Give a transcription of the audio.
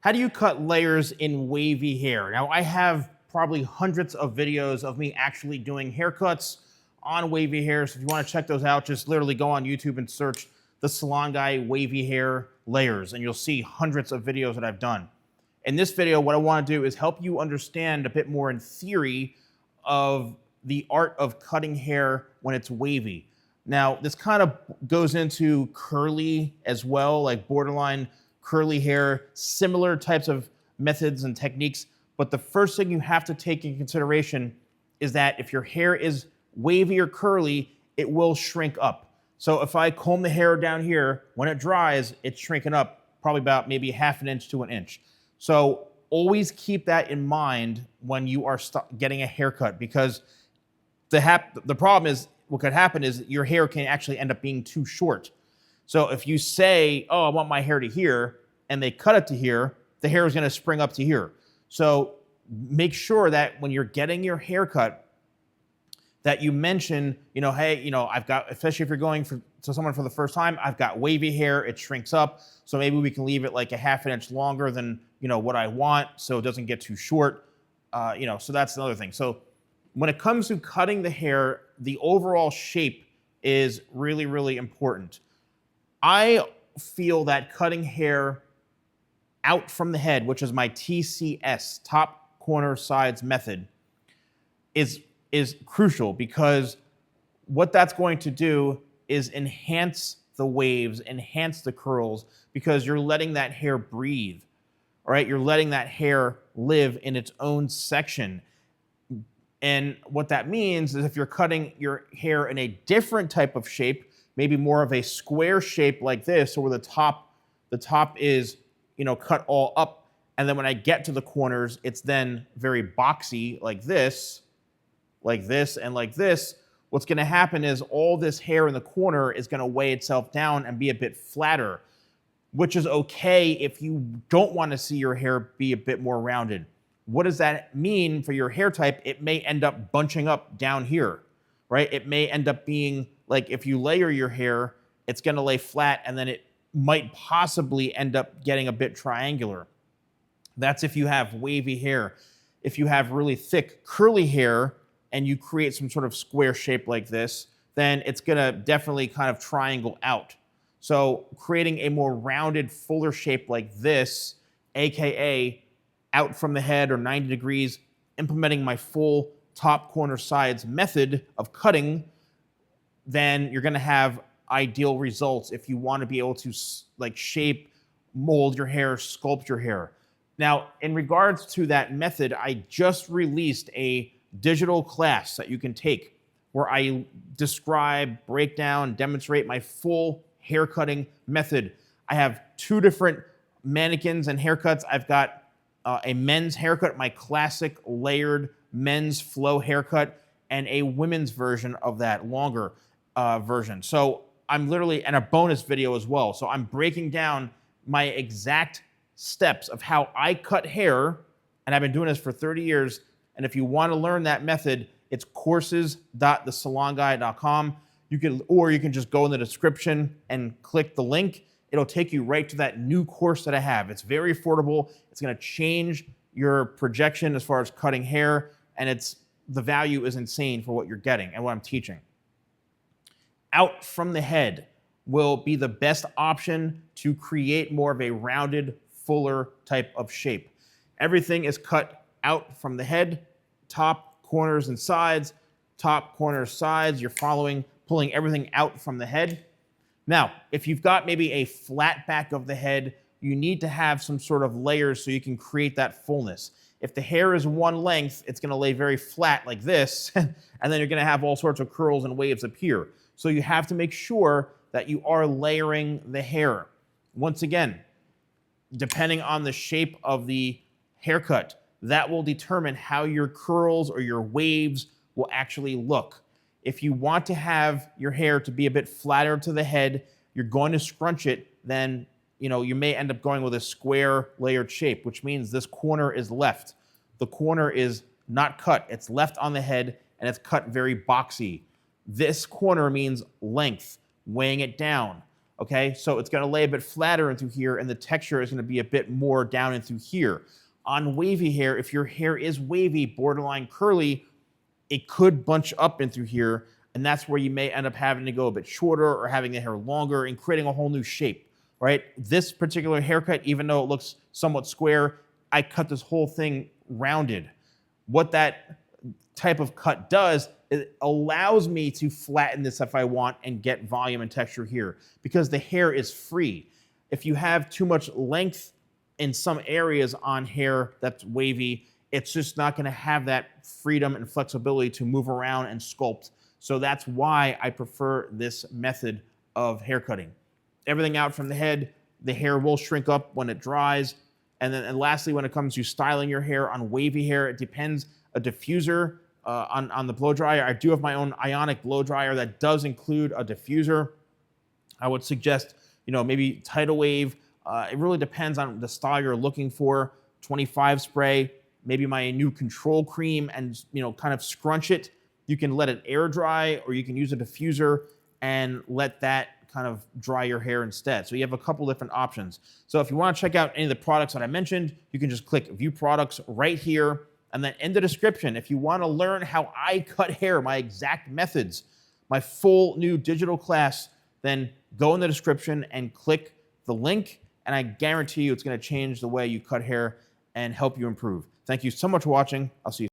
How do you cut layers in wavy hair? Now, I have probably hundreds of videos of me actually doing haircuts on wavy hair. So if you want to check those out, just literally go on YouTube and search the Salon Guy wavy hair layers, and you'll see hundreds of videos that I've done. In this video, what I want to do is help you understand a bit more in theory of the art of cutting hair when it's wavy. Now, this kind of goes into curly as well, like borderline curly hair, similar types of methods and techniques. But the first thing you have to take in consideration is that if your hair is wavy or curly, it will shrink up. So if I comb the hair down here, when it dries, it's shrinking up probably about maybe ½ inch to an inch. So always keep that in mind when you are getting a haircut, because the problem is, what could happen is your hair can actually end up being too short. So if you say, oh, I want my hair to here, and they cut it to here, the hair is going to spring up to here. So make sure that when you're getting your haircut, that you mention, hey, I've got, especially if you're going to someone for the first time, I've got wavy hair, it shrinks up, so maybe we can leave it like ½ inch longer than, what I want, so it doesn't get too short. So that's another thing. So when it comes to cutting the hair, the overall shape is really, really important. I feel that cutting hair out from the head, which is my TCS, top corner sides method, is crucial, because what that's going to do is enhance the waves, enhance the curls, because you're letting that hair breathe, all right? You're letting that hair live in its own section. And what that means is if you're cutting your hair in a different type of shape, maybe more of a square shape like this, or where the top is, cut all up, and then when I get to the corners, it's then very boxy like this, and like this. What's going to happen is all this hair in the corner is going to weigh itself down and be a bit flatter, which is okay if you don't want to see your hair be a bit more rounded. What does that mean for your hair type? It may end up bunching up down here, right? It may end up being like, if you layer your hair, it's going to lay flat, and then it might possibly end up getting a bit triangular. That's if you have wavy hair. If you have really thick curly hair and you create some sort of square shape like this, then it's going to definitely kind of triangle out. So creating a more rounded, fuller shape like this, aka out from the head or 90 degrees, implementing my full top corner sides method of cutting, then you're going to have ideal results if you want to be able to shape, mold your hair, sculpt your hair. Now, in regards to that method, I just released a digital class that you can take where I describe, break down, demonstrate my full hair cutting method. I have 2 different mannequins and haircuts. I've got a men's haircut, my classic layered men's flow haircut, and a women's version of that, longer version. So I'm literally, and a bonus video as well. So I'm breaking down my exact steps of how I cut hair, and I've been doing this for 30 years. And if you want to learn that method, it's courses.thesalonguy.com. You can just go in the description and click the link. It'll take you right to that new course that I have. It's very affordable. It's going to change your projection as far as cutting hair, and the value is insane for what you're getting and what I'm teaching. Out from the head will be the best option to create more of a rounded, fuller type of shape. Everything is cut out from the head, top, corners, and sides. Top, corners, sides. You're pulling everything out from the head. Now, if you've got maybe a flat back of the head, you need to have some sort of layers so you can create that fullness. If the hair is one length, it's going to lay very flat like this, and then you're going to have all sorts of curls and waves appear. So you have to make sure that you are layering the hair. Once again, depending on the shape of the haircut, that will determine how your curls or your waves will actually look. If you want to have your hair to be a bit flatter to the head, you're going to scrunch it, then you may end up going with a square layered shape, which means this corner is left. The corner is not cut. It's left on the head, and it's cut very boxy. This corner means length, weighing it down. Okay, so it's going to lay a bit flatter into here, and the texture is going to be a bit more down into here. On wavy hair, if your hair is wavy, borderline curly, it could bunch up into here, and that's where you may end up having to go a bit shorter or having the hair longer and creating a whole new shape, right? This particular haircut, even though it looks somewhat square, I cut this whole thing rounded. What that type of cut does, it allows me to flatten this if I want and get volume and texture here because the hair is free. If you have too much length in some areas on hair that's wavy, it's just not going to have that freedom and flexibility to move around and sculpt. So that's why I prefer this method of haircutting. Everything out from the head, the hair will shrink up when it dries. And lastly, when it comes to styling your hair on wavy hair, it depends. A diffuser on the blow dryer. I do have my own ionic blow dryer that does include a diffuser. I would suggest, maybe tidal wave. It really depends on the style you're looking for. 25 spray, maybe my new control cream, and kind of scrunch it. You can let it air dry, or you can use a diffuser and let that kind of dry your hair instead. So you have a couple different options. So if you want to check out any of the products that I mentioned, you can just click View Products right here. And then in the description, if you want to learn how I cut hair, my exact methods, my full new digital class, then go in the description and click the link. And I guarantee you it's going to change the way you cut hair and help you improve. Thank you so much for watching. I'll see you.